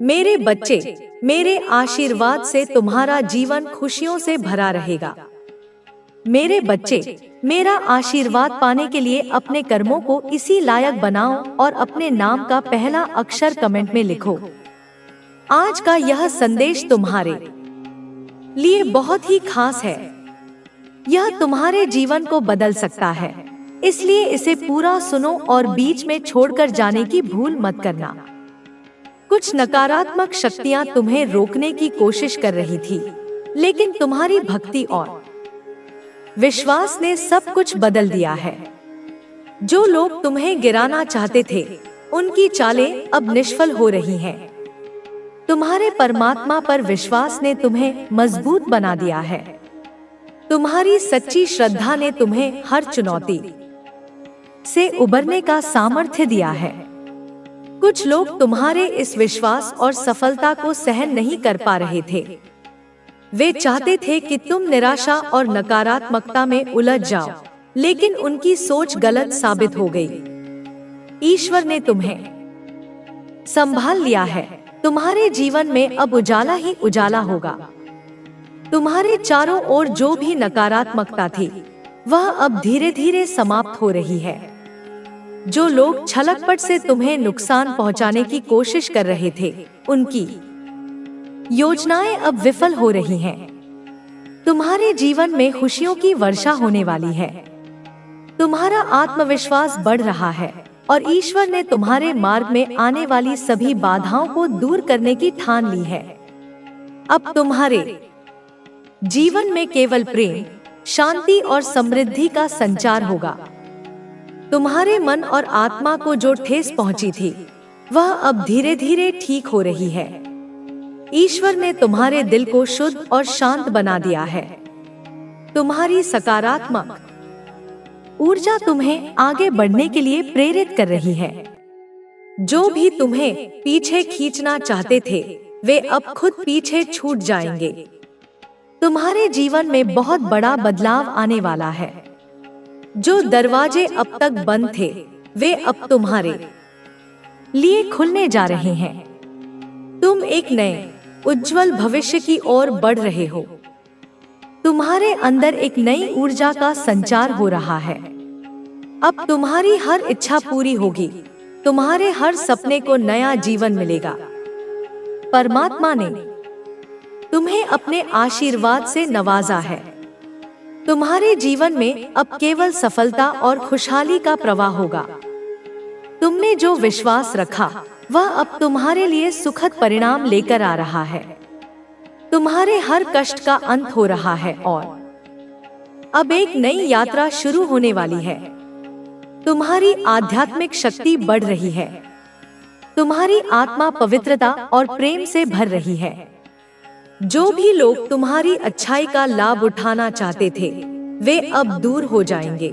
मेरे बच्चे, मेरे आशीर्वाद से तुम्हारा जीवन खुशियों से भरा रहेगा। मेरे बच्चे, मेरा आशीर्वाद पाने के लिए अपने कर्मों को इसी लायक बनाओ और अपने नाम का पहला अक्षर कमेंट में लिखो। आज का यह संदेश तुम्हारे लिए बहुत ही खास है। यह तुम्हारे जीवन को बदल सकता है, इसलिए इसे पूरा सुनो और बीच में छोड़कर जाने की भूल मत करना। कुछ नकारात्मक शक्तियां तुम्हें रोकने की कोशिश कर रही थी, लेकिन तुम्हारी भक्ति और विश्वास ने सब कुछ बदल दिया है। जो लोग तुम्हें गिराना चाहते थे, उनकी चालें अब निष्फल हो रही हैं। तुम्हारे परमात्मा पर विश्वास ने तुम्हें मजबूत बना दिया है। तुम्हारी सच्ची श्रद्धा ने तुम्हें हर चुनौती से उबरने का सामर्थ्य दिया है। कुछ लोग तुम्हारे इस विश्वास और सफलता को सहन नहीं कर पा रहे थे। वे चाहते थे कि तुम निराशा और नकारात्मकता में उलझ जाओ, लेकिन उनकी सोच गलत साबित हो गई। ईश्वर ने तुम्हें संभाल लिया है। तुम्हारे जीवन में अब उजाला ही उजाला होगा। तुम्हारे चारों ओर जो भी नकारात्मकता थी, वह अब धीरे धीरे समाप्त हो रही है। जो लोग छलकपट से तुम्हें नुकसान पहुंचाने की कोशिश कर रहे थे, उनकी योजनाएं अब विफल हो रही हैं। तुम्हारे जीवन में खुशियों की वर्षा होने वाली है। तुम्हारा आत्मविश्वास बढ़ रहा है और ईश्वर ने तुम्हारे मार्ग में आने वाली सभी बाधाओं को दूर करने की ठान ली है। अब तुम्हारे जीवन में केवल प्रेम, शांति और समृद्धि का संचार होगा। तुम्हारे मन और आत्मा को जो ठेस पहुंची थी, वह अब धीरे धीरे ठीक हो रही है। ईश्वर ने तुम्हारे दिल को शुद्ध और शांत बना दिया है। तुम्हारी सकारात्मक ऊर्जा तुम्हें आगे बढ़ने के लिए प्रेरित कर रही है। जो भी तुम्हें पीछे खींचना चाहते थे, वे अब खुद पीछे छूट जाएंगे। तुम्हारे जीवन में बहुत बड़ा बदलाव आने वाला है। जो दरवाजे अब तक बंद थे, वे अब तुम्हारे लिए खुलने जा रहे हैं। तुम एक नए उज्जवल भविष्य की ओर बढ़ रहे हो। तुम्हारे अंदर एक नई ऊर्जा का संचार हो रहा है। अब तुम्हारी हर इच्छा पूरी होगी। तुम्हारे हर सपने को नया जीवन मिलेगा। परमात्मा ने तुम्हें अपने आशीर्वाद से नवाजा है। तुम्हारे जीवन में अब केवल सफलता और खुशहाली का प्रवाह होगा। तुमने जो विश्वास रखा, वह अब तुम्हारे लिए सुखद परिणाम लेकर आ रहा है। तुम्हारे हर कष्ट का अंत हो रहा है और अब एक नई यात्रा शुरू होने वाली है। तुम्हारी आध्यात्मिक शक्ति बढ़ रही है। तुम्हारी आत्मा पवित्रता और प्रेम से भर रही है। जो भी लोग तुम्हारी अच्छाई का लाभ उठाना चाहते थे, वे अब दूर हो जाएंगे।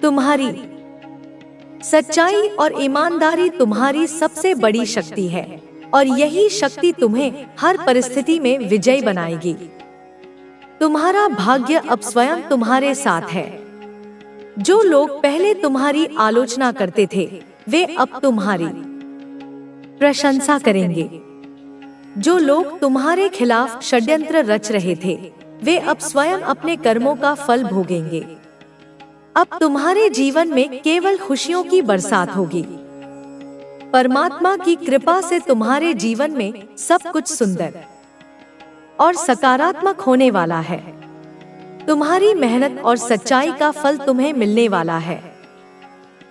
तुम्हारी सच्चाई और ईमानदारी तुम्हारी सबसे बड़ी शक्ति है और यही शक्ति तुम्हें हर परिस्थिति में विजयी बनाएगी। तुम्हारा भाग्य अब स्वयं तुम्हारे साथ है। जो लोग पहले तुम्हारी आलोचना करते थे, वे अब तुम्हारी प्रशंसा करेंगे। जो लोग तुम्हारे खिलाफ षड्यंत्र रच रहे थे, वे अब स्वयं अपने कर्मों का फल भोगेंगे। अब तुम्हारे जीवन में केवल खुशियों की बरसात होगी। परमात्मा की कृपा से तुम्हारे जीवन में सब कुछ सुंदर और सकारात्मक होने वाला है। तुम्हारी मेहनत और सच्चाई का फल तुम्हें मिलने वाला है।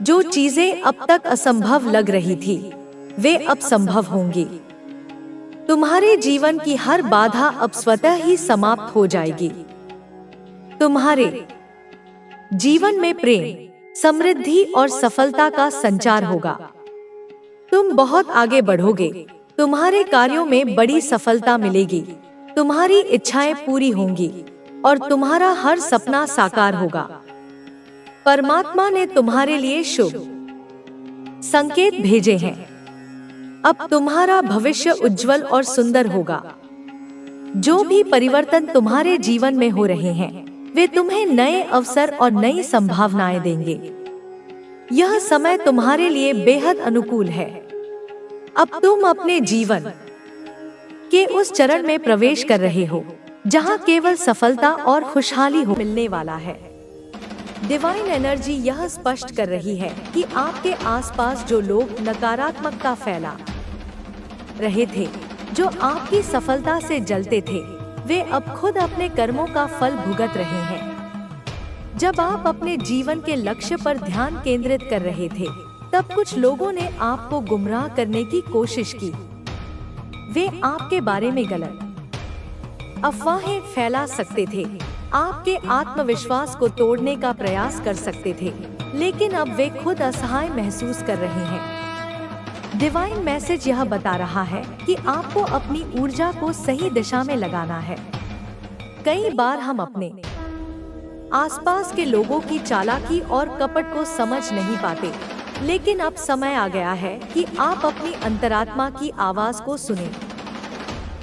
जो चीजें अब तक असंभव लग रही थी, वे अब संभव होंगी। तुम्हारे जीवन की हर बाधा अब स्वतः ही समाप्त हो जाएगी। तुम्हारे जीवन में प्रेम, समृद्धि और सफलता का संचार होगा। तुम बहुत आगे बढ़ोगे। तुम्हारे कार्यों में बड़ी सफलता मिलेगी। तुम्हारी इच्छाएं पूरी होंगी और तुम्हारा हर सपना साकार होगा। परमात्मा ने तुम्हारे लिए शुभ संकेत भेजे हैं। अब तुम्हारा भविष्य उज्जवल और सुंदर होगा। जो भी परिवर्तन तुम्हारे जीवन में हो रहे हैं, वे तुम्हें नए अवसर और नई संभावनाएं देंगे। यह समय तुम्हारे लिए बेहद अनुकूल है। अब तुम अपने जीवन के उस चरण में प्रवेश कर रहे हो जहां केवल सफलता और खुशहाली हो मिलने वाला है। डिवाइन एनर्जी यह स्पष्ट कर रही है कि आपके आसपास जो लोग नकारात्मकता फैला रहे थे, जो आपकी सफलता से जलते थे, वे अब खुद अपने कर्मों का फल भुगत रहे हैं। जब आप अपने जीवन के लक्ष्य पर ध्यान केंद्रित कर रहे थे, तब कुछ लोगों ने आपको गुमराह करने की कोशिश की। वे आपके बारे में गलत अफवाहें फैला सकते थे, आपके आत्मविश्वास को तोड़ने का प्रयास कर सकते थे, लेकिन अब वे खुद असहाय महसूस कर रहे हैं। डिवाइन मैसेज यह बता रहा है कि आपको अपनी ऊर्जा को सही दिशा में लगाना है। कई बार हम अपने आसपास के लोगों की चालाकी और कपट को समझ नहीं पाते, लेकिन अब समय आ गया है कि आप अपनी अंतरात्मा की आवाज को सुनें।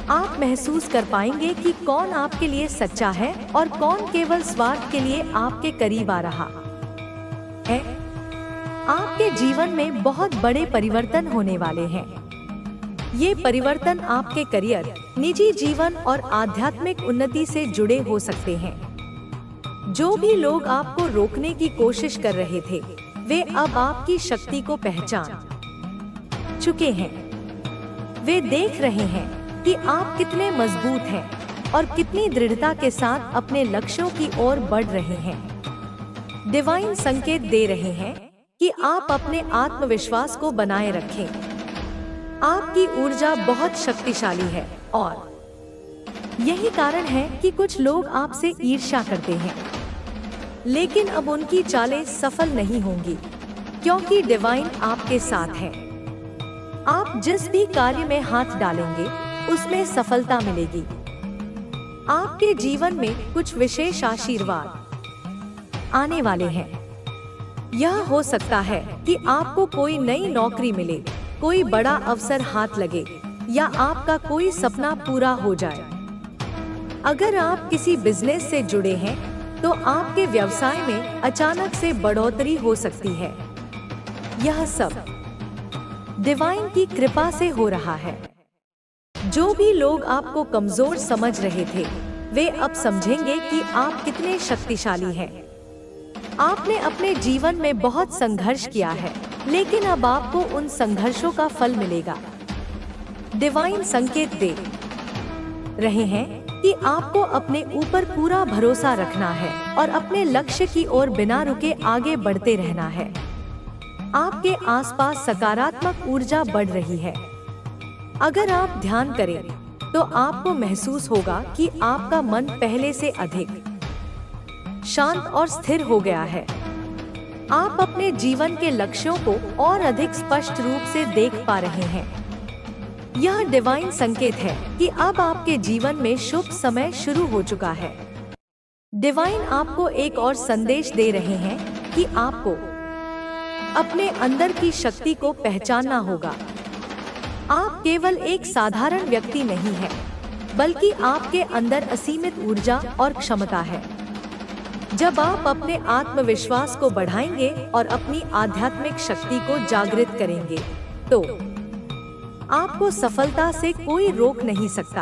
आप महसूस कर पाएंगे कि कौन आपके लिए सच्चा है और कौन केवल स्वार्थ के लिए आपके करीब आ रहा है। आपके जीवन में बहुत बड़े परिवर्तन होने वाले हैं। ये परिवर्तन आपके करियर, निजी जीवन और आध्यात्मिक उन्नति से जुड़े हो सकते हैं। जो भी लोग आपको रोकने की कोशिश कर रहे थे, वे अब आपकी शक्ति को पहचान चुके हैं। वे देख रहे हैं कि आप कितने मजबूत हैं और कितनी दृढ़ता के साथ अपने लक्ष्यों की ओर बढ़ रहे हैं। डिवाइन संकेत दे रहे हैं कि आप अपने आत्मविश्वास को बनाए रखें। आपकी ऊर्जा बहुत शक्तिशाली है और यही कारण है कि कुछ लोग आपसे ईर्ष्या करते हैं, लेकिन अब उनकी चालें सफल नहीं होंगी, क्योंकि डिवाइन आपके साथ है। आप जिस भी कार्य में हाथ डालेंगे, उसमें सफलता मिलेगी। आपके जीवन में कुछ विशेष आशीर्वाद आने वाले हैं। यह हो सकता है कि आपको कोई नई नौकरी मिले, कोई बड़ा अवसर हाथ लगे या आपका कोई सपना पूरा हो जाए। अगर आप किसी बिजनेस से जुड़े हैं, तो आपके व्यवसाय में अचानक से बढ़ोतरी हो सकती है। यह सब डिवाइन की कृपा से हो रहा है। जो भी लोग आपको कमजोर समझ रहे थे, वे अब समझेंगे कि आप कितने शक्तिशाली हैं। आपने अपने जीवन में बहुत संघर्ष किया है, लेकिन अब आपको उन संघर्षों का फल मिलेगा। डिवाइन संकेत दे रहे हैं कि आपको अपने ऊपर पूरा भरोसा रखना है और अपने लक्ष्य की ओर बिना रुके आगे बढ़ते रहना है। आपके आसपास सकारात्मक ऊर्जा बढ़ रही है। अगर आप ध्यान करें, तो आपको महसूस होगा कि आपका मन पहले से अधिक शांत और स्थिर हो गया है। आप अपने जीवन के लक्ष्यों को और अधिक स्पष्ट रूप से देख पा रहे हैं। यह डिवाइन संकेत है कि अब आपके जीवन में शुभ समय शुरू हो चुका है। डिवाइन आपको एक और संदेश दे रहे हैं कि आपको अपने अंदर की शक्ति को पहचानना होगा। आप केवल एक साधारण व्यक्ति नहीं हैं, बल्कि आपके अंदर असीमित ऊर्जा और क्षमता है। जब आप अपने आत्मविश्वास को बढ़ाएंगे और अपनी आध्यात्मिक शक्ति को जागृत करेंगे, तो आपको सफलता से कोई रोक नहीं सकता।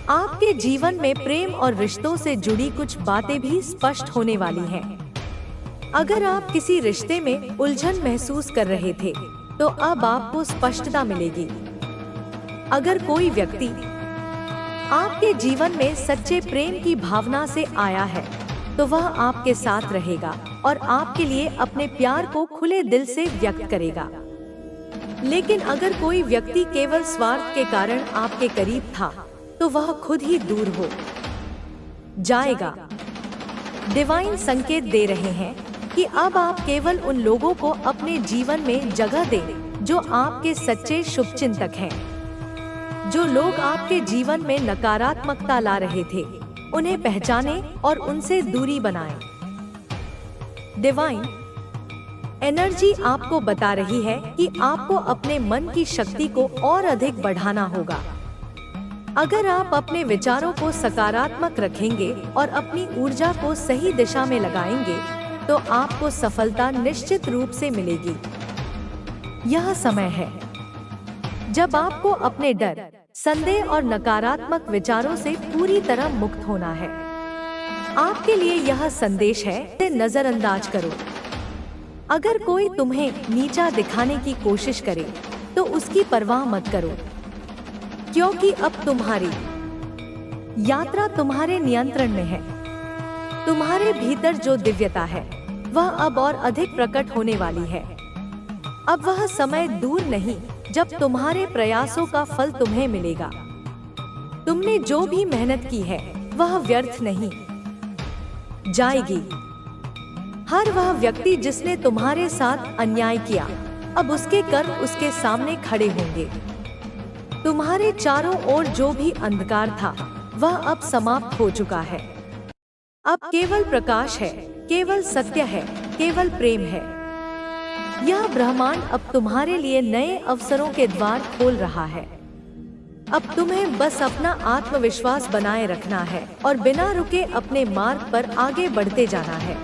आपके जीवन में प्रेम और रिश्तों से जुड़ी कुछ बातें भी स्पष्ट होने वाली हैं। अगर आप किसी रिश्ते में उलझन महसूस कर रहे थे, तो अब आपको स्पष्टता मिलेगी। अगर कोई व्यक्ति आपके जीवन में सच्चे प्रेम की भावना से आया है, तो वह आपके साथ रहेगा और आपके लिए अपने प्यार को खुले दिल से व्यक्त करेगा। लेकिन अगर कोई व्यक्ति केवल स्वार्थ के कारण आपके करीब था, तो वह खुद ही दूर हो जाएगा। डिवाइन संकेत दे रहे हैं कि अब आप केवल उन लोगों को अपने जीवन में जगह दें जो आपके सच्चे शुभचिंतक हैं। जो लोग आपके जीवन में नकारात्मकता ला रहे थे, उन्हें पहचानें और उनसे दूरी बनाएं। डिवाइन एनर्जी आपको बता रही है कि आपको अपने मन की शक्ति को और अधिक बढ़ाना होगा। अगर आप अपने विचारों को सकारात्मक रखेंगे और अपनी ऊर्जा को सही दिशा में लगाएंगे, तो आपको सफलता निश्चित रूप से मिलेगी। यह समय है जब आपको अपने डर, संदेह और नकारात्मक विचारों से पूरी तरह मुक्त होना है। आपके लिए यह संदेश है कि नजरअंदाज करो। अगर कोई तुम्हें नीचा दिखाने की कोशिश करे तो उसकी परवाह मत करो, क्योंकि अब तुम्हारी यात्रा तुम्हारे नियंत्रण में है। तुम्हारे भीतर जो दिव्यता है वह अब और अधिक प्रकट होने वाली है। अब वह समय दूर नहीं जब तुम्हारे प्रयासों का फल तुम्हें मिलेगा। तुमने जो भी मेहनत की है वह व्यर्थ नहीं जाएगी। हर वह व्यक्ति जिसने तुम्हारे साथ अन्याय किया, अब उसके कर्म उसके सामने खड़े होंगे। तुम्हारे चारों ओर जो भी अंधकार था वह अब समाप्त हो चुका है। अब केवल प्रकाश है, केवल सत्य है, केवल प्रेम है। यह ब्रह्मांड अब तुम्हारे लिए नए अवसरों के द्वार खोल रहा है। अब तुम्हें बस अपना आत्मविश्वास बनाए रखना है और बिना रुके अपने मार्ग पर आगे बढ़ते जाना है।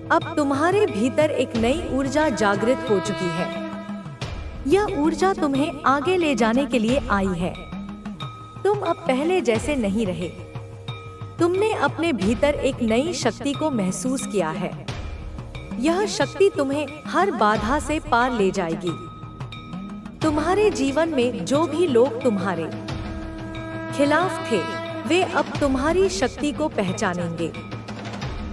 अब तुम्हारे भीतर एक नई ऊर्जा जागृत हो चुकी है। यह ऊर्जा तुम्हें आगे ले जाने के लिए आई है। तुम अब पहले जैसे नहीं रहे। तुमने अपने भीतर एक नई शक्ति को महसूस किया है। यह शक्ति तुम्हें हर बाधा से पार ले जाएगी। तुम्हारे जीवन में जो भी लोग तुम्हारे खिलाफ थे, वे अब तुम्हारी शक्ति को पहचानेंगे।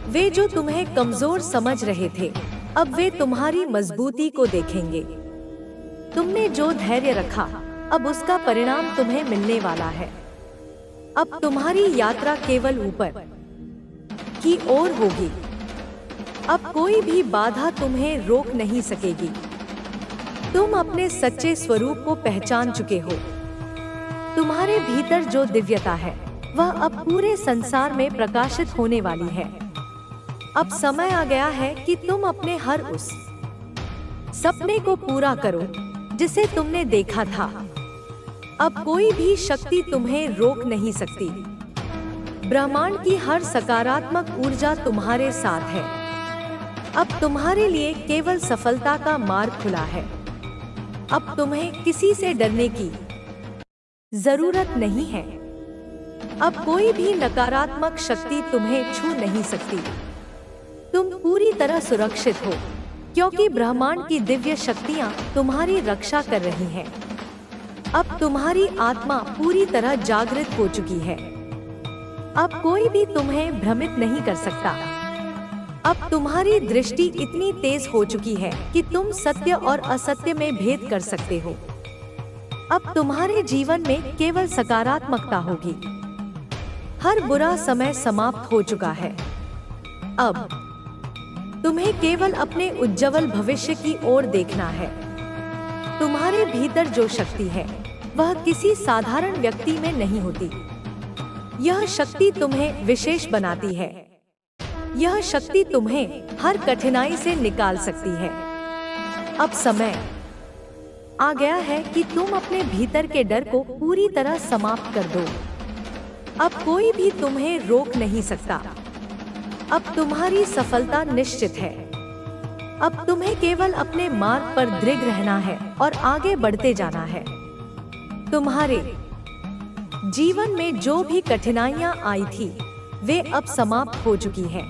वे जो तुम्हें कमजोर समझ रहे थे, अब वे तुम्हारी मजबूती को देखेंगे। तुमने जो धैर्य रखा, अब उसका परिणाम तुम्हें मिलने वाला है। अब तुम्हारी यात्रा केवल ऊपर की ओर होगी। अब कोई भी बाधा तुम्हें रोक नहीं सकेगी। तुम अपने सच्चे स्वरूप को पहचान चुके हो। तुम्हारे भीतर जो दिव्यता है वह अब पूरे संसार में प्रकाशित होने वाली है। अब समय आ गया है कि तुम अपने हर उस सपने को पूरा करो जिसे तुमने देखा था। अब कोई भी शक्ति तुम्हें रोक नहीं सकती। ब्रह्मांड की हर सकारात्मक ऊर्जा तुम्हारे साथ है। अब तुम्हारे लिए केवल सफलता का मार्ग खुला है। अब तुम्हें किसी से डरने की जरूरत नहीं है। अब कोई भी नकारात्मक शक्ति तुम्हें छू नहीं सकती। तुम पूरी तरह सुरक्षित हो, क्योंकि ब्रह्मांड की दिव्य शक्तियां तुम्हारी रक्षा कर रही हैं। अब तुम्हारी आत्मा पूरी तरह जागृत हो चुकी है। अब कोई भी तुम्हें भ्रमित नहीं कर सकता। अब तुम्हारी दृष्टि इतनी तेज हो चुकी है कि तुम सत्य और असत्य में भेद कर सकते हो। अब तुम्हारे जीवन में केवल सकारात्मकता होगी। हर बुरा समय समाप्त हो चुका है। अब तुम्हें केवल अपने उज्जवल भविष्य की ओर देखना है। तुम्हारे भीतर जो शक्ति है वह किसी साधारण व्यक्ति में नहीं होती। यह शक्ति तुम्हें विशेष बनाती है। यह शक्ति तुम्हें हर कठिनाई से निकाल सकती है। अब समय आ गया है कि तुम अपने भीतर के डर को पूरी तरह समाप्त कर दो। अब कोई भी तुम्हें रोक नहीं सकता। अब तुम्हारी सफलता निश्चित है। अब तुम्हें केवल अपने मार्ग पर दृढ़ रहना है और आगे बढ़ते जाना है। तुम्हारे जीवन में जो भी कठिनाइयां आई थी, वे अब समाप्त हो चुकी हैं।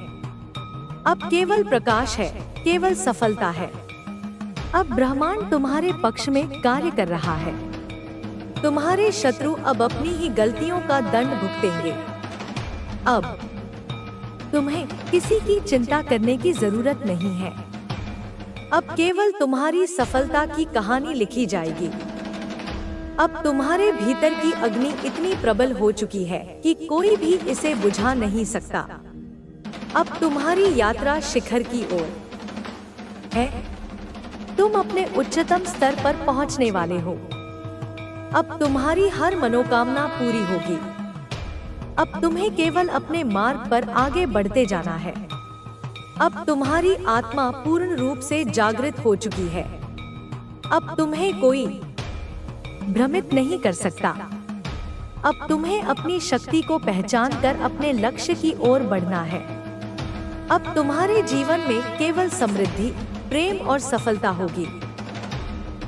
अब केवल प्रकाश है, केवल सफलता है। अब ब्रह्मांड तुम्हारे पक्ष में कार्य कर रहा है। तुम्हारे शत्रु अब अपनी ही गलतियों का दंड भुगतेंगे। अब तुम्हें किसी की चिंता करने की जरूरत नहीं है। अब केवल तुम्हारी सफलता की कहानी लिखी जाएगी। अब तुम्हारे भीतर की अग्नि इतनी प्रबल हो चुकी है कि कोई भी इसे बुझा नहीं सकता। अब तुम्हारी यात्रा शिखर की ओर है। तुम अपने उच्चतम स्तर पर पहुंचने वाले हो। अब तुम्हारी हर मनोकामना पूरी होगी। अब तुम्हें केवल अपने मार्ग पर आगे बढ़ते जाना है। अब तुम्हारी आत्मा पूर्ण रूप से जागृत हो चुकी है। अब तुम्हें कोई भ्रमित नहीं कर सकता। अब तुम्हें अपनी शक्ति को पहचान कर अपने लक्ष्य की ओर बढ़ना है। अब तुम्हारे जीवन में केवल समृद्धि, प्रेम और सफलता होगी।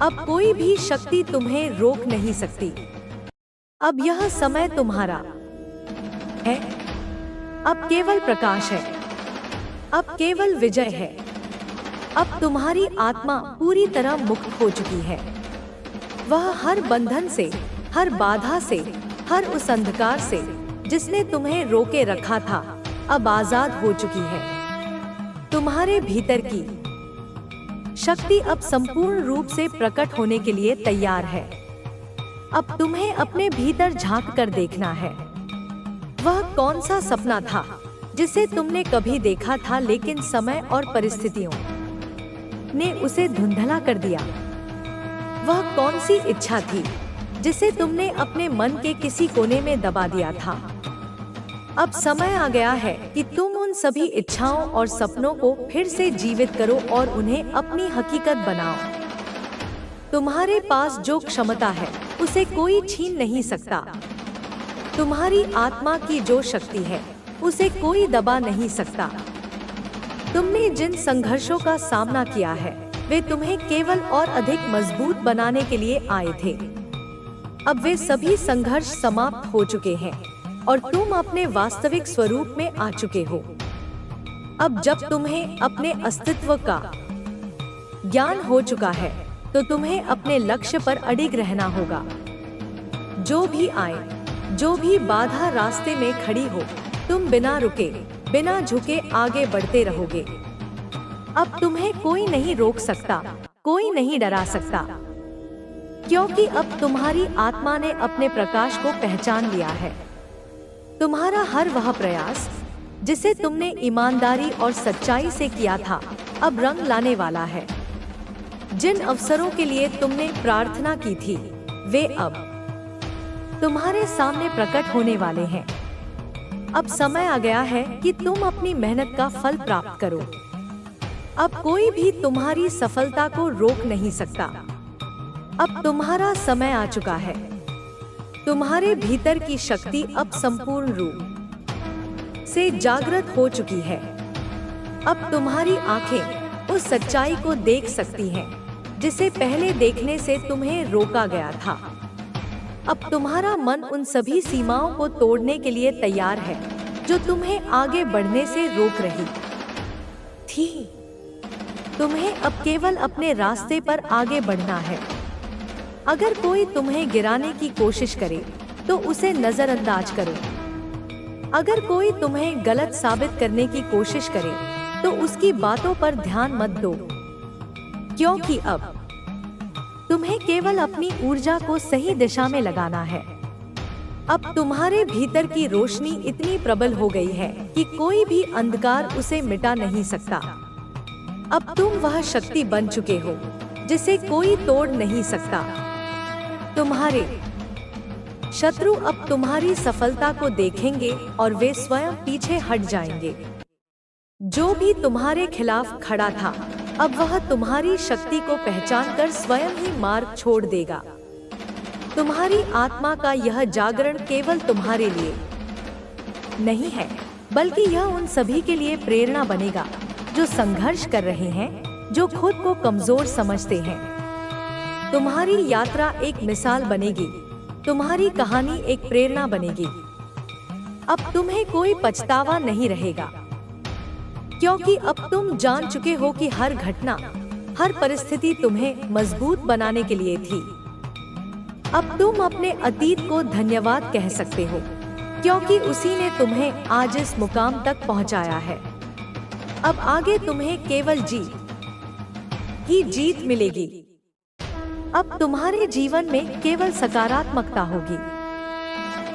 अब कोई भी शक्ति तुम्हें रोक नहीं सकती। अब यह समय तुम्हारा है। अब केवल प्रकाश है। अब केवल विजय है। अब तुम्हारी आत्मा पूरी तरह मुक्त हो चुकी है। वह हर बंधन से, हर बाधा से, हर उस अंधकार से जिसने तुम्हें रोके रखा था, अब आजाद हो चुकी है। तुम्हारे भीतर की शक्ति अब संपूर्ण रूप से प्रकट होने के लिए तैयार है। अब तुम्हें अपने भीतर झांक कर देखना है। वह कौन सा सपना था जिसे तुमने कभी देखा था, लेकिन समय और परिस्थितियों ने उसे धुंधला कर दिया? वह कौन सी इच्छा थी जिसे तुमने अपने मन के किसी कोने में दबा दिया था? अब समय आ गया है कि तुम उन सभी इच्छाओं और सपनों को फिर से जीवित करो और उन्हें अपनी हकीकत बनाओ। तुम्हारे पास जो क्षमता है उसे कोई छीन नहीं सकता। तुम्हारी आत्मा की जो शक्ति है उसे कोई दबा नहीं सकता। तुमने जिन संघर्षों का सामना किया है वे तुम्हें केवल और अधिक मजबूत बनाने के लिए आए थे। अब वे सभी संघर्ष समाप्त हो चुके हैं और तुम अपने वास्तविक स्वरूप में आ चुके हो। अब जब तुम्हें अपने अस्तित्व का ज्ञान हो चुका है तो तुम्हें अपने लक्ष्य पर अडिग रहना होगा। जो भी आए, जो भी बाधा रास्ते में खड़ी हो, तुम बिना रुके, बिना झुके आगे बढ़ते रहोगे। अब तुम्हें कोई नहीं रोक सकता, कोई नहीं डरा सकता, क्योंकि अब तुम्हारी आत्मा ने अपने प्रकाश को पहचान लिया है। तुम्हारा हर वह प्रयास जिसे तुमने ईमानदारी और सच्चाई से किया था अब रंग लाने वाला है। जिन अवसरों के लिए तुमने प्रार्थना की थी वे अब तुम्हारे सामने प्रकट होने वाले हैं। अब समय आ गया है कि तुम अपनी मेहनत का फल प्राप्त करो। अब कोई भी तुम्हारी सफलता को रोक नहीं सकता। अब तुम्हारा समय आ चुका है। तुम्हारे भीतर की शक्ति अब संपूर्ण रूप से जागृत हो चुकी है। अब तुम्हारी आंखें उस सच्चाई को देख सकती हैं जिसे पहले देखने से तुम्हें रोका गया था। अब तुम्हारा मन उन सभी सीमाओं को तोड़ने के लिए तैयार है जो तुम्हें आगे बढ़ने से रोक रही थी। तुम्हें अब केवल अपने रास्ते पर आगे बढ़ना है। अगर कोई तुम्हें गिराने की कोशिश करे तो उसे नजरअंदाज करो। अगर कोई तुम्हें गलत साबित करने की कोशिश करे तो उसकी बातों पर ध्यान मत दो, क्योंकि अब तुम्हें केवल अपनी ऊर्जा को सही दिशा में लगाना है। अब तुम्हारे भीतर की रोशनी इतनी प्रबल हो गई है कि कोई भी अंधकार उसे मिटा नहीं सकता। अब तुम वह शक्ति बन चुके हो जिसे कोई तोड़ नहीं सकता। तुम्हारे शत्रु अब तुम्हारी सफलता को देखेंगे और वे स्वयं पीछे हट जाएंगे। जो भी तुम्हारे खिलाफ खड़ा था अब वह तुम्हारी शक्ति को पहचानकर स्वयं ही मार्ग छोड़ देगा। तुम्हारी आत्मा का यह जागरण केवल तुम्हारे लिए नहीं है, बल्कि यह उन सभी के लिए प्रेरणा बनेगा जो संघर्ष कर रहे हैं, जो खुद को कमजोर समझते हैं। तुम्हारी यात्रा एक मिसाल बनेगी, तुम्हारी कहानी एक प्रेरणा बनेगी। अब तुम्हें कोई पछतावा नहीं रहेगा, क्योंकि अब तुम जान चुके हो कि हर घटना, हर परिस्थिति तुम्हें मजबूत बनाने के लिए थी। अब तुम अपने अतीत को धन्यवाद कह सकते हो, क्योंकि उसी ने तुम्हें आज इस मुकाम तक पहुंचाया है। अब आगे तुम्हें केवल जीत ही जीत मिलेगी। अब तुम्हारे जीवन में केवल सकारात्मकता होगी।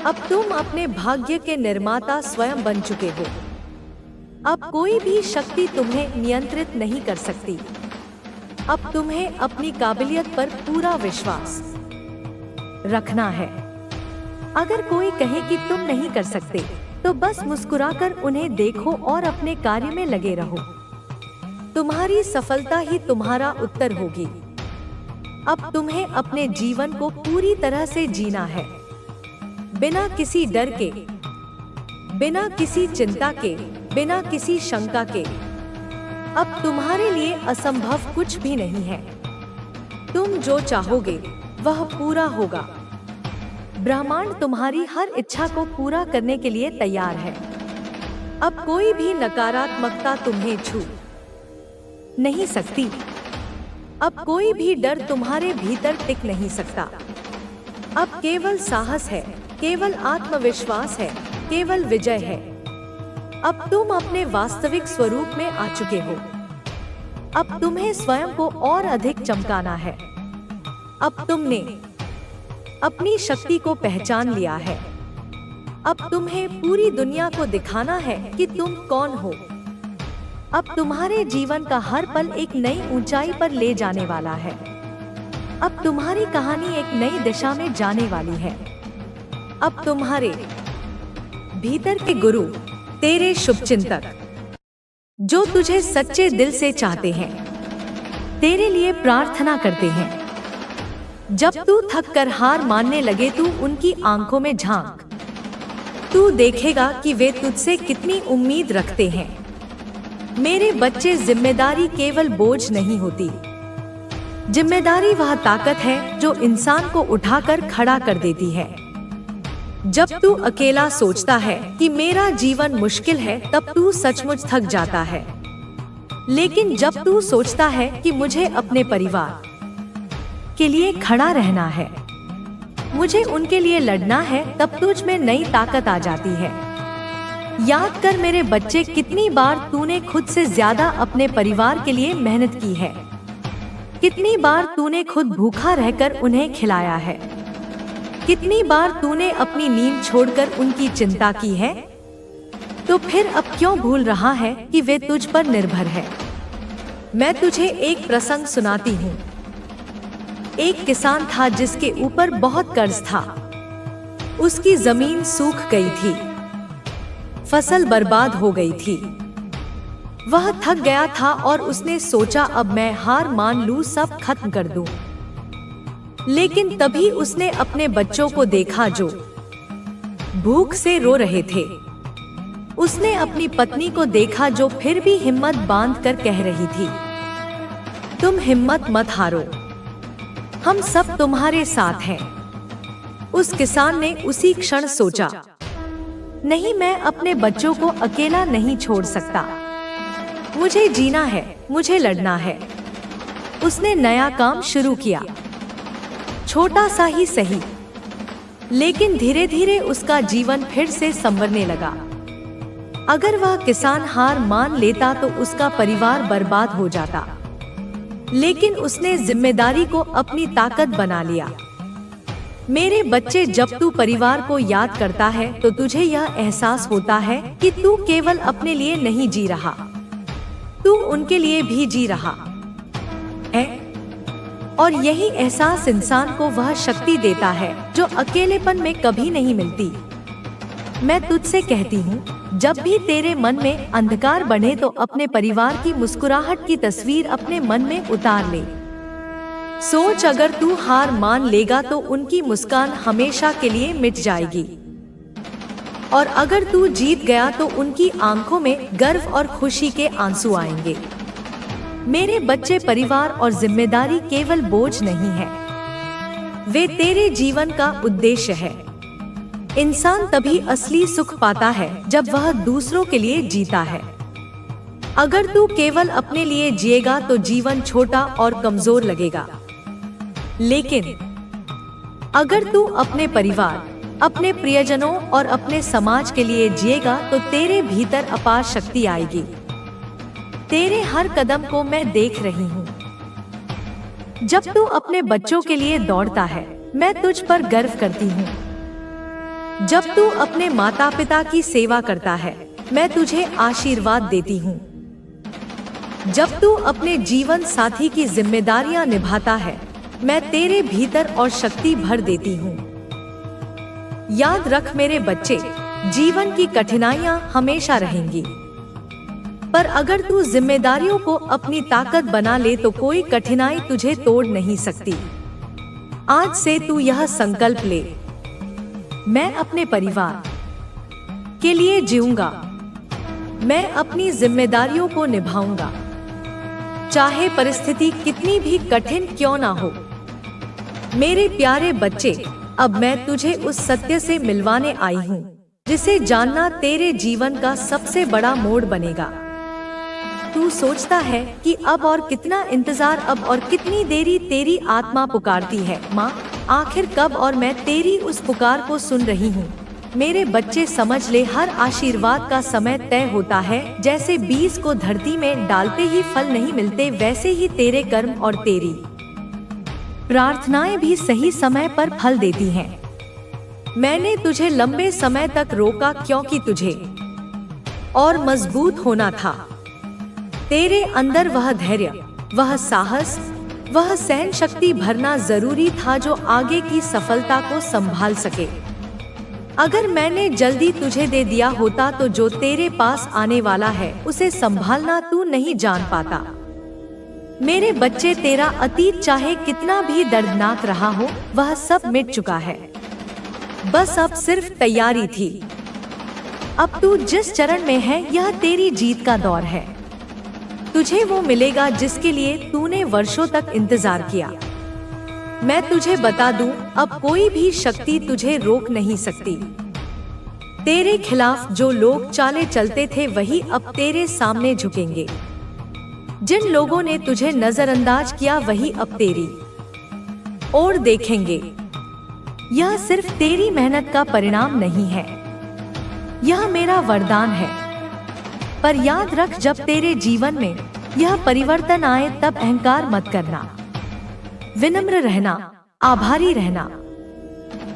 अब तुम अपने भाग्य के निर्माता स्वयं बन चुके हो। अब कोई भी शक्ति तुम्हें नियंत्रित नहीं कर सकती। अब तुम्हें अपनी काबिलियत पर पूरा विश्वास रखना है। अगर कोई कहे कि तुम नहीं कर सकते, तो बस मुस्कुराकर उन्हें देखो और अपने कार्य में लगे रहो। तुम्हारी सफलता ही तुम्हारा उत्तर होगी। अब तुम्हें अपने जीवन को पूरी तरह से जीना है, बिना किसी डर के, बिना किसी चिंता के, बिना किसी शंका के। अब तुम्हारे लिए असंभव कुछ भी नहीं है। तुम जो चाहोगे वह पूरा होगा। ब्रह्मांड तुम्हारी हर इच्छा को पूरा करने के लिए तैयार है। अब कोई भी नकारात्मकता तुम्हें छू नहीं सकती। अब कोई भी डर तुम्हारे भीतर टिक नहीं सकता। अब केवल साहस है, केवल आत्मविश्वास है, केवल विजय है। अब तुम अपने वास्तविक स्वरूप में आ चुके हो। अब तुम्हें स्वयं को और अधिक चमकाना है। अब तुमने अपनी शक्ति को पहचान लिया है। अब तुम्हें पूरी दुनिया को दिखाना है कि तुम कौन हो। अब तुम्हारे जीवन का हर पल एक नई ऊंचाई पर ले जाने वाला है। अब तुम्हारी कहानी एक नई दिशा में जाने वाली है। अब तुम्हारे भीतर के गुरु, तेरे शुभचिंतक, जो तुझे सच्चे दिल से चाहते हैं, तेरे लिए प्रार्थना करते हैं। जब तू थक कर हार मानने लगे, तू उनकी आंखों में झांक। तू देखेगा कि वे तुझसे कितनी उम्मीद रखते हैं। मेरे बच्चे, जिम्मेदारी केवल बोझ नहीं होती। जिम्मेदारी वह ताकत है जो इंसान को उठाकर खड़ा कर देती है। जब तू अकेला सोचता है कि मेरा जीवन मुश्किल है, तब तू सचमुच थक जाता है। लेकिन जब तू सोचता है कि मुझे अपने परिवार के लिए खड़ा रहना है, मुझे उनके लिए लड़ना है, तब तुझ में नई ताकत आ जाती है। याद कर मेरे बच्चे, कितनी बार तूने खुद से ज्यादा अपने परिवार के लिए मेहनत की है। कितनी बार तूने खुद भूखा रहकर उन्हें खिलाया है। कितनी बार तूने अपनी नींद छोड़कर उनकी चिंता की है। तो फिर अब क्यों भूल रहा है कि वे तुझ पर निर्भर है। मैं तुझे एक प्रसंग सुनाती हूँ। एक किसान था जिसके ऊपर बहुत कर्ज था। उसकी जमीन सूख गई थी, फसल बर्बाद हो गई थी। वह थक गया था और उसने सोचा, अब मैं हार मान लूं, सब खत्म कर दूं। लेकिन तभी उसने अपने बच्चों को देखा जो भूख से रो रहे थे। उसने अपनी पत्नी को देखा जो फिर भी हिम्मत बांधकर कह रही थी, तुम हिम्मत मत हारो, हम सब तुम्हारे साथ हैं। उस किसान ने उसी क्षण सोचा, नहीं, मैं अपने बच्चों को अकेला नहीं छोड़ सकता। मुझे जीना है, मुझे लड़ना है। उसने नया काम शुरू किया, छोटा सा ही सही, लेकिन धीरे धीरे उसका जीवन फिर से संवरने लगा। अगर वह किसान हार मान लेता तो उसका परिवार बर्बाद हो जाता, लेकिन उसने जिम्मेदारी को अपनी ताकत बना लिया। मेरे बच्चे, जब तू परिवार को याद करता है तो तुझे यह एहसास होता है कि तू केवल अपने लिए नहीं जी रहा, तू उनके लिए भी जी रहा है। और यही एहसास इंसान को वह शक्ति देता है जो अकेलेपन में कभी नहीं मिलती। मैं तुझसे कहती हूँ, जब भी तेरे मन में अंधकार बढ़े तो अपने परिवार की मुस्कुराहट की तस्वीर अपने मन में उतार ले। सोच, अगर तू हार मान लेगा तो उनकी मुस्कान हमेशा के लिए मिट जाएगी, और अगर तू जीत गया तो उनकी आंखों में गर्व और खुशी के आंसू आएंगे। मेरे बच्चे, परिवार और जिम्मेदारी केवल बोझ नहीं है, वे तेरे जीवन का उद्देश्य है। इंसान तभी असली सुख पाता है जब वह दूसरों के लिए जीता है। अगर तू केवल अपने लिए जिएगा तो जीवन छोटा और कमजोर लगेगा, लेकिन अगर तू अपने परिवार, अपने प्रियजनों और अपने समाज के लिए जिएगा तो तेरे भीतर अपार शक्ति आएगी। तेरे हर कदम को मैं देख रही हूँ। जब तू अपने बच्चों के लिए दौड़ता है, मैं तुझ पर गर्व करती हूँ। जब तू अपने माता पिता की सेवा करता है, मैं तुझे आशीर्वाद देती हूँ। जब तू अपने जीवन साथी की जिम्मेदारियां निभाता है, मैं तेरे भीतर और शक्ति भर देती हूँ। याद रख मेरे बच्चे, जीवन की कठिनाइयां हमेशा रहेंगी, पर अगर तू जिम्मेदारियों को अपनी ताकत बना ले तो कोई कठिनाई तुझे तोड़ नहीं सकती। आज से तू यह संकल्प ले, मैं अपने परिवार के लिए जीऊंगा, मैं अपनी जिम्मेदारियों को निभाऊंगा, चाहे परिस्थिति कितनी भी कठिन क्यों ना हो। मेरे प्यारे बच्चे, अब मैं तुझे उस सत्य से मिलवाने आई हूँ जिसे जानना तेरे जीवन का सबसे बड़ा मोड़ बनेगा। तू सोचता है कि अब और कितना इंतजार, अब और कितनी देरी तेरी आत्मा पुकारती है, माँ आखिर कब, और मैं तेरी उस पुकार को सुन रही हूँ। मेरे बच्चे समझ ले, हर आशीर्वाद का समय तय होता है। जैसे बीज को धरती में डालते ही फल नहीं मिलते, वैसे ही तेरे कर्म और तेरी प्रार्थनाएं भी सही समय पर फल देती हैं। मैंने तुझे लंबे समय तक रोका क्योंकि तुझे और मजबूत होना था। तेरे अंदर वह धैर्य, वह साहस, वह सहन शक्ति भरना जरूरी था जो आगे की सफलता को संभाल सके। अगर मैंने जल्दी तुझे दे दिया होता तो जो तेरे पास आने वाला है उसे संभालना तू नहीं जान पाता। मेरे बच्चे, तेरा अतीत चाहे कितना भी दर्दनाक रहा हो, वह सब मिट चुका है। बस अब सिर्फ तैयारी थी। अब तू जिस चरण में है, यह तेरी जीत का दौर है। तुझे वो मिलेगा जिसके लिए तूने वर्षों तक इंतजार किया। मैं तुझे बता दूं, अब कोई भी शक्ति तुझे रोक नहीं सकती। तेरे खिलाफ जो लोग चाले चलते थे वही अब तेरे सामने झुकेंगे। जिन लोगों ने तुझे नजरअंदाज किया वही अब तेरी ओर देखेंगे। यह सिर्फ तेरी मेहनत का परिणाम नहीं है, यह मेरा वरदान है। पर याद रख, जब तेरे जीवन में यह परिवर्तन आए तब अहंकार मत करना। विनम्र रहना, आभारी रहना,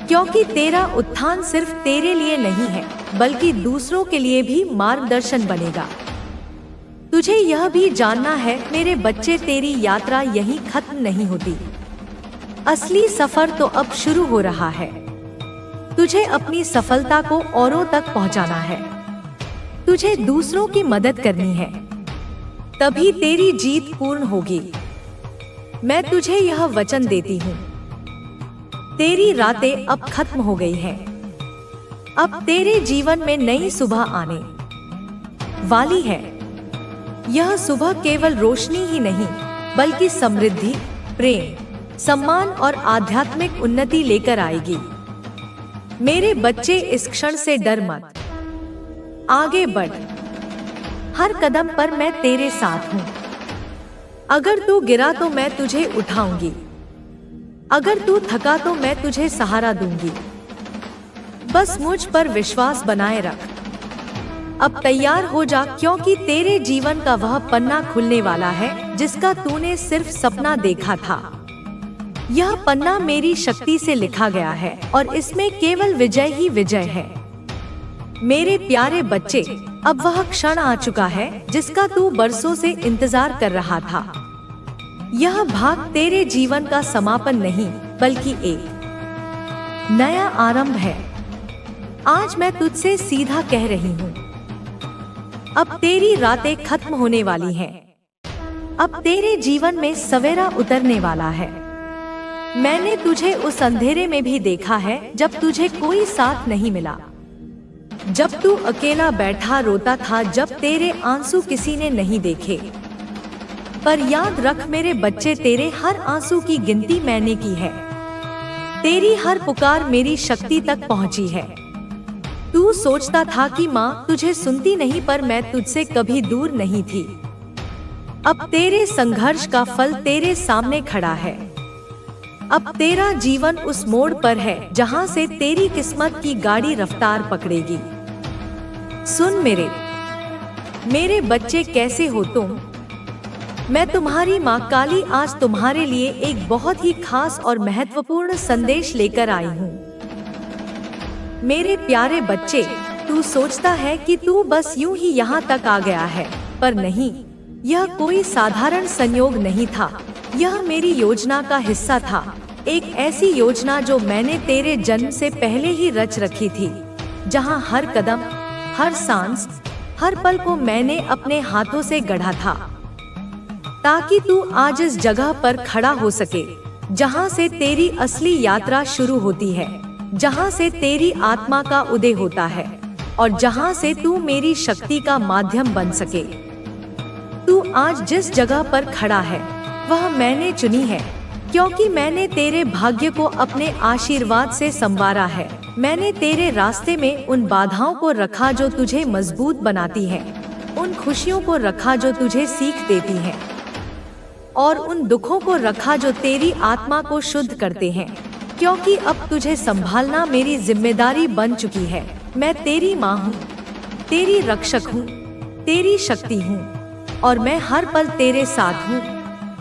क्योंकि तेरा उत्थान सिर्फ तेरे लिए नहीं है बल्कि दूसरों के लिए भी मार्गदर्शन बनेगा। तुझे यह भी जानना है मेरे बच्चे, तेरी यात्रा यहीं खत्म नहीं होती। असली सफर तो अब शुरू हो रहा है। तुझे अपनी सफलता को औरों तक पहुंचाना है। तुझे दूसरों की मदद करनी है, तभी तेरी जीत पूर्ण होगी। मैं तुझे यह वचन देती हूँ, तेरी रातें अब खत्म हो गई हैं। अब तेरे जीवन में नई सुबह आने वाली है। यह सुबह केवल रोशनी ही नहीं बल्कि समृद्धि, प्रेम, सम्मान और आध्यात्मिक उन्नति लेकर आएगी। मेरे बच्चे, इस क्षण से डर मत, आगे बढ़। हर कदम पर मैं तेरे साथ हूँ। अगर तू गिरा तो मैं तुझे उठाऊंगी, अगर तू थका तो मैं तुझे सहारा दूंगी। बस मुझ पर विश्वास बनाए रख। अब तैयार हो जा, क्योंकि तेरे जीवन का वह पन्ना खुलने वाला है जिसका तूने सिर्फ सपना देखा था। यह पन्ना मेरी शक्ति से लिखा गया है और इसमें केवल विजय ही विजय है। मेरे प्यारे बच्चे, अब वह क्षण आ चुका है जिसका तू बरसों से इंतजार कर रहा था। यह भाग तेरे जीवन का समापन नहीं बल्कि एक नया आरंभ है। आज मैं तुझसे सीधा कह रही हूँ, अब तेरी रातें खत्म होने वाली हैं। अब तेरे जीवन में सवेरा उतरने वाला है। मैंने तुझे उस अंधेरे में भी देखा है जब तुझे कोई साथ नहीं मिला, जब तू अकेला बैठा रोता था, जब तेरे आंसू किसी ने नहीं देखे। पर याद रख मेरे बच्चे, तेरे हर आंसू की गिनती मैंने की है। तेरी हर पुकार मेरी शक्ति तक पहुंची है। तू सोचता था कि माँ तुझे सुनती नहीं, पर मैं तुझसे कभी दूर नहीं थी। अब तेरे संघर्ष का फल तेरे सामने खड़ा है। अब तेरा जीवन उस मोड़ पर है जहाँ से तेरी किस्मत की गाड़ी रफ्तार पकड़ेगी। सुन मेरे बच्चे, कैसे हो तुम? मैं तुम्हारी माँ काली आज तुम्हारे लिए एक बहुत ही खास और महत्वपूर्ण संदेश लेकर आई हूँ। मेरे प्यारे बच्चे, तू सोचता है कि तू बस यूं ही यहाँ तक आ गया है, पर नहीं, यह कोई साधारण संयोग नहीं था। यह मेरी योजना का हिस्सा था, एक ऐसी योजना जो मैंने तेरे जन्म से पहले ही रच रखी थी, जहाँ हर कदम, हर सांस, हर पल को मैंने अपने हाथों से गढ़ा था, ताकि तू आज इस जगह पर खड़ा हो सके, जहाँ से तेरी असली यात्रा शुरू होती है, जहाँ से तेरी आत्मा का उदय होता है और जहाँ से तू मेरी शक्ति का माध्यम बन सके। तू आज जिस जगह पर खड़ा है वह मैंने चुनी है, क्योंकि मैंने तेरे भाग्य को अपने आशीर्वाद से संवारा है। मैंने तेरे रास्ते में उन बाधाओं को रखा जो तुझे मजबूत बनाती हैं, उन खुशियों को रखा जो तुझे सीख देती हैं, और उन दुखों को रखा जो तेरी आत्मा को शुद्ध करते हैं। क्योंकि अब तुझे संभालना मेरी जिम्मेदारी बन चुकी है। मैं तेरी माँ हूँ, तेरी रक्षक हूँ, तेरी शक्ति हूँ, और मैं हर पल तेरे साथ हूँ,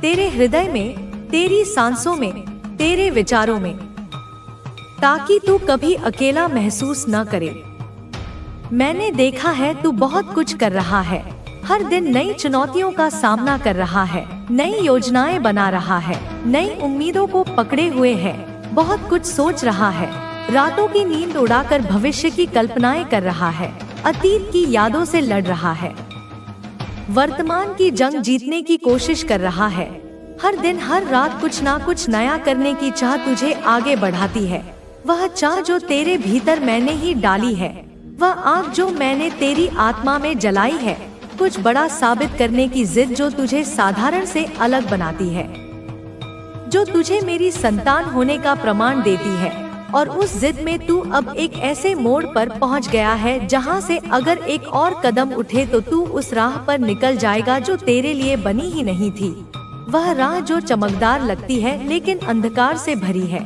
तेरे हृदय में, तेरी सांसों में, तेरे विचारों में, ताकि तू कभी अकेला महसूस न करे। मैंने देखा है तू बहुत कुछ कर रहा है, हर दिन नई चुनौतियों का सामना कर रहा है, नई योजनाएं बना रहा है, नई उम्मीदों को पकड़े हुए है, बहुत कुछ सोच रहा है, रातों की नींद उड़ाकर भविष्य की कल्पनाएं कर रहा है, अतीत की यादों से लड़ रहा है, वर्तमान की जंग जीतने की कोशिश कर रहा है। हर दिन हर रात कुछ ना कुछ नया करने की चाह तुझे आगे बढ़ाती है। वह चाह जो तेरे भीतर मैंने ही डाली है, वह आग जो मैंने तेरी आत्मा में जलाई है, कुछ बड़ा साबित करने की जिद जो तुझे साधारण से अलग बनाती है, जो तुझे मेरी संतान होने का प्रमाण देती है। और उस जिद में तू अब एक ऐसे मोड़ पर पहुंच गया है जहां से अगर एक और कदम उठे तो तू उस राह पर निकल जाएगा जो तेरे लिए बनी ही नहीं थी। वह राह जो चमकदार लगती है लेकिन अंधकार से भरी है।